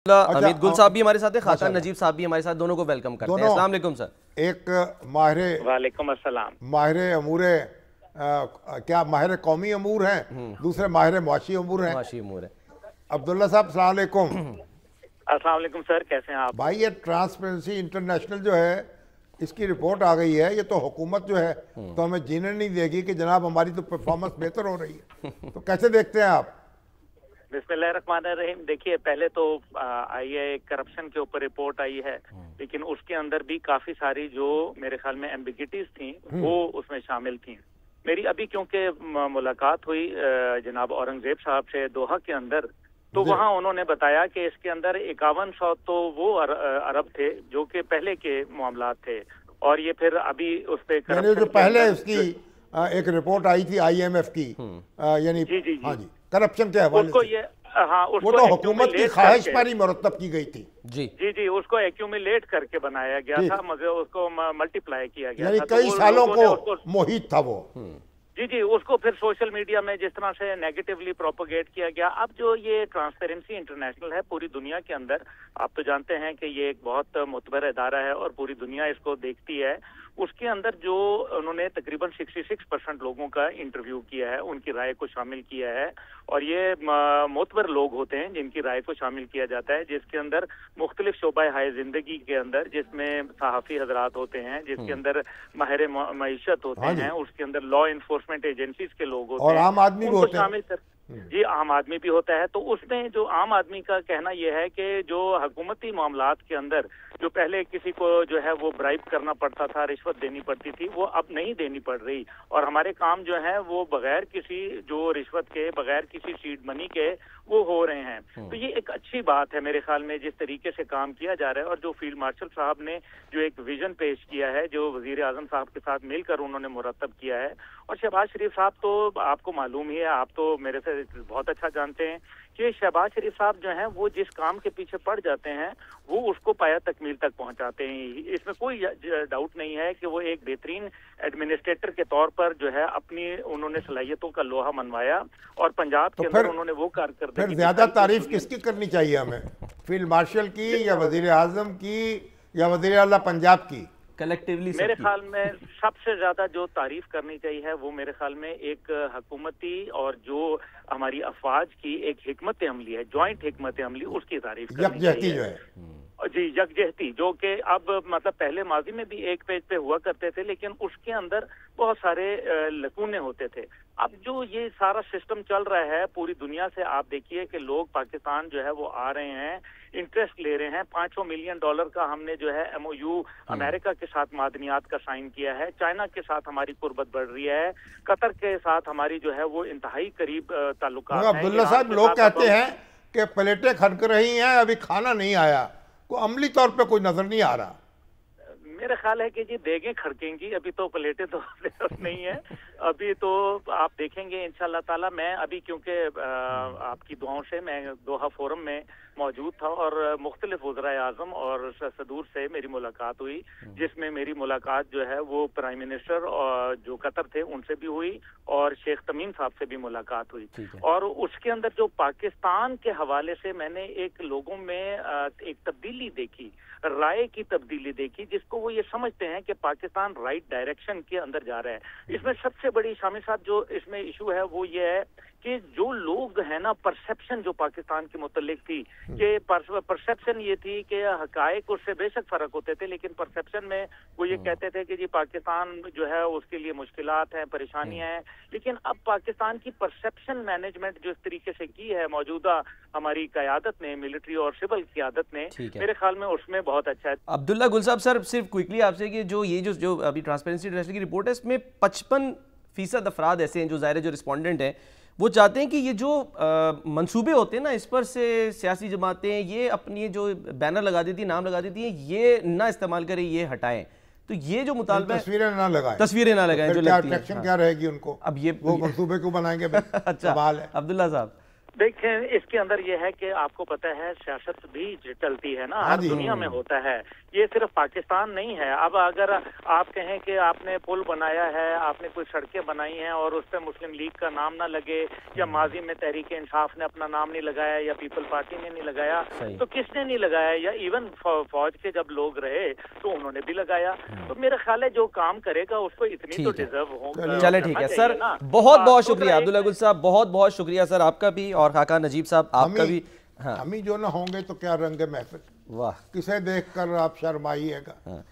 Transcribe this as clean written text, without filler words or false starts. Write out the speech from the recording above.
अमित गुल साहब भी हमारे साथ हैं, खातान नजीब साहब भी हमारे साथ, दोनों को वेलकम करते हैं। अस्सलाम वालेकुम सर। एक माहिर वालेकुम अस्सलाम माहिर अमूर क्या माहिर कौमी अमूर हैं, दूसरे माहिर मुआशी अमूर हैं। अब्दुल्ला साहब अस्सलाम वालेकुम। अस्सलाम वालेकुम सर, कैसे हैं आप? भाई ये ट्रांसपेरेंसी इंटरनेशनल जो है इसकी रिपोर्ट आ गई है, ये तो हुकूमत जो है तो हमें जीने नहीं देगी कि जनाब हमारी तो परफॉर्मेंस बेहतर हो रही है, तो कैसे देखते हैं आप? बिस्मिल्लाहिर्रहमानिर्रहीम। देखिए, पहले तो आई है करप्शन के ऊपर रिपोर्ट आई है, लेकिन उसके अंदर भी काफी सारी जो मेरे ख्याल में एम्बिगिटीज थी वो उसमें शामिल थी। मेरी अभी क्योंकि मुलाकात हुई जनाब औरंगजेब साहब से दोहा के अंदर, तो वहाँ उन्होंने बताया कि इसके अंदर 5100 तो वो अरब थे जो कि पहले के मामलात थे, और ये फिर अभी उस पे जो पहले उसकी एक रिपोर्ट आई थी IMF की, यानी हाँ जी करप्शन के हवाले से, वो तो हुकूमत की ख्वाहिश पर ही मुरतब की गई थी। जी, उसको एक्यूमुलेट करके बनाया गया था, मगर उसको मल्टीप्लाई किया गया, यानी कई सालों को मोहित था वो। जी, उसको फिर सोशल मीडिया में जिस तरह से नेगेटिवली प्रोपोगेट किया गया। अब जो ये ट्रांसपेरेंसी इंटरनेशनल है पूरी दुनिया के अंदर, आप तो जानते हैं कि ये एक बहुत मुतबर इदारा है और पूरी दुनिया इसको देखती है। उसके अंदर जो उन्होंने तकरीबन 66% लोगों का इंटरव्यू किया है, उनकी राय को शामिल किया है, और ये मोतबर लोग होते हैं जिनकी राय को शामिल किया जाता है, जिसके अंदर मुख्तलिफ शोबा हाय जिंदगी के अंदर, जिसमें सहाफ़ी हजरात होते हैं, जिसके अंदर माहिर मईशत होते हैं, उसके अंदर लॉ इन्फोर्समेंट एजेंसीज के लोग होते हैं, और आम आदमी भी होते हैं। जी, आम आदमी भी होता है। तो उसमें जो आम आदमी का कहना यह है कि जो हुकूमती मामलात के अंदर जो पहले किसी को जो है वो ब्राइब करना पड़ता था, रिश्वत देनी पड़ती थी, वो अब नहीं देनी पड़ रही, और हमारे काम जो है वो बगैर किसी जो रिश्वत के, बगैर किसी सीड मनी के वो हो रहे हैं। तो ये एक अच्छी बात है मेरे ख्याल में, जिस तरीके से काम किया जा रहा है, और जो फील्ड मार्शल साहब ने जो एक विजन पेश किया है, जो वजीर आजम साहब के साथ मिलकर उन्होंने मुरतब किया है। और शहबाज शरीफ साहब तो आपको मालूम ही है, आप तो मेरे से बहुत अच्छा जानते हैं कि शहबाज शरीफ साहब जो हैं वो जिस काम के पीछे पड़ जाते हैं वो उसको पाया तकमील तक पहुंचाते हैं। इसमें कोई डाउट नहीं है कि वो एक बेहतरीन एडमिनिस्ट्रेटर के तौर पर जो है अपनी उन्होंने सलाहियतों का लोहा मनवाया, और पंजाब के अंदर उन्होंने वो कारकर्दगी। फिर ज्यादा तारीफ किसकी करनी चाहिए हमें, फील्ड मार्शल की या वजीर आजम की या वजीर आला पंजाब की? कलेक्टिवली मेरे ख्याल में सबसे ज्यादा जो तारीफ करनी चाहिए है वो मेरे ख्याल में एक हुकूमती और जो हमारी अफवाज की एक हिकमत अमली है, जॉइंट हिकमत अमली, उसकी तारीफ करनी चाहिए जो है। जी, यकजहती, जो कि अब मतलब पहले माजी में भी एक पेज पे हुआ करते थे, लेकिन उसके अंदर बहुत सारे लकूने होते थे। अब जो ये सारा सिस्टम चल रहा है पूरी दुनिया से, आप देखिए कि लोग पाकिस्तान जो है वो आ रहे हैं, इंटरेस्ट ले रहे हैं। $500 मिलियन का हमने जो है MOU अमेरिका के साथ मादनियात का साइन किया है, चाइना के साथ हमारी कुर्बत बढ़ रही है, कतर के साथ हमारी जो है वो इंतहाई करीब ताल्लुकात हैं। अब्दुल्ला साहब, लोग कहते हैं कि प्लेटें खड़क रही हैं, अभी खाना नहीं आया, को अमली तौर पे कोई नजर नहीं आ रहा। मेरा ख्याल है कि जी देगें खड़केंगी, अभी तो प्लेटें तो नहीं है। अभी तो आप देखेंगे इंशाल्लाह ताला। मैं अभी क्योंकि आपकी दुआओं से मैं दोहा फोरम में मौजूद था, और मुख्तलिफ वज़राए आज़म और सदूर से मेरी मुलाकात हुई, जिसमें मेरी मुलाकात जो है वो प्राइम मिनिस्टर और जो कतर थे उनसे भी हुई, और शेख तमीम साहब से भी मुलाकात हुई। और उसके अंदर जो पाकिस्तान के हवाले से मैंने एक लोगों में एक तब्दीली देखी, राय की तब्दीली देखी, जिसको वो ये समझते हैं कि पाकिस्तान राइट डायरेक्शन के अंदर जा रहा है। इसमें सबसे बड़ी शामिल साहब जो इसमें इशू है वो ये है कि जो लोग है ना, परसेप्शन जो पाकिस्तान के मुतल्लिक थी, कि परसेप्शन ये थी कि हकायक उससे बेशक फर्क होते थे, लेकिन परसेप्शन में वो ये कहते थे कि जी पाकिस्तान जो है उसके लिए मुश्किलात हैं, परेशानियां हैं। लेकिन अब पाकिस्तान की परसेप्शन मैनेजमेंट जो इस तरीके से की है मौजूदा हमारी क़यादत ने, मिलिट्री और सिविल क़यादत ने, मेरे ख्याल में उसमें बहुत अच्छा है। अब्दुल्ला गुल साहब सर, सिर्फ क्विकली आपसे कि जो अभी ट्रांसपेरेंसी इंटरनेशनल की रिपोर्ट है, इसमें 55% अफराद ऐसे हैं जो ज़ाहिर जो रिस्पोंडेंट हैं वो चाहते हैं कि ये जो मंसूबे होते हैं ना, इस पर से सियासी जमातें ये अपनी जो बैनर लगा देती हैं, नाम लगा देती हैं, ये ना इस्तेमाल करें, ये हटाएं। तो ये जो मुतालबा है, तस्वीरें ना लगाएं जो लगती हैं, क्या रहेगी उनको, अब ये वो मंसूबे को बनाएंगे। अच्छा अब्दुल्ला साहब, دیکھیں اس کے اندر یہ ہے کہ آپ کو پتہ ہے سیاست بھی چلتی ہے نا، ہر دنیا میں ہوتا ہے، یہ صرف پاکستان نہیں ہے۔ اب اگر آپ کہیں کہ آپ نے پل بنایا ہے، آپ نے کوئی سڑکیں بنائی ہیں اور اس پہ مسلم لیگ کا نام نہ لگے، یا ماضی میں تحریک انصاف نے اپنا نام نہیں لگایا یا پیپل پارٹی نے نہیں لگایا، تو کس نے نہیں لگایا؟ یا ایون فوج کے جب لوگ رہے تو انہوں نے بھی لگایا۔ تو میرا خیال ہے جو کام کرے گا اس کو اتنی تو ڈیزرو ہوگا۔ چلے ٹھیک ہے سر، بہت بہت شکریہ عبداللہ گل صاحب، بہت بہت شکریہ سر آپ کا بھی، اور خاقان نجیب صاحب آپ کا بھی۔ ہم ہی جو نہ ہوں گے تو کیا رنگ محفل، واہ، کسے دیکھ کر آپ شرمائیے گا۔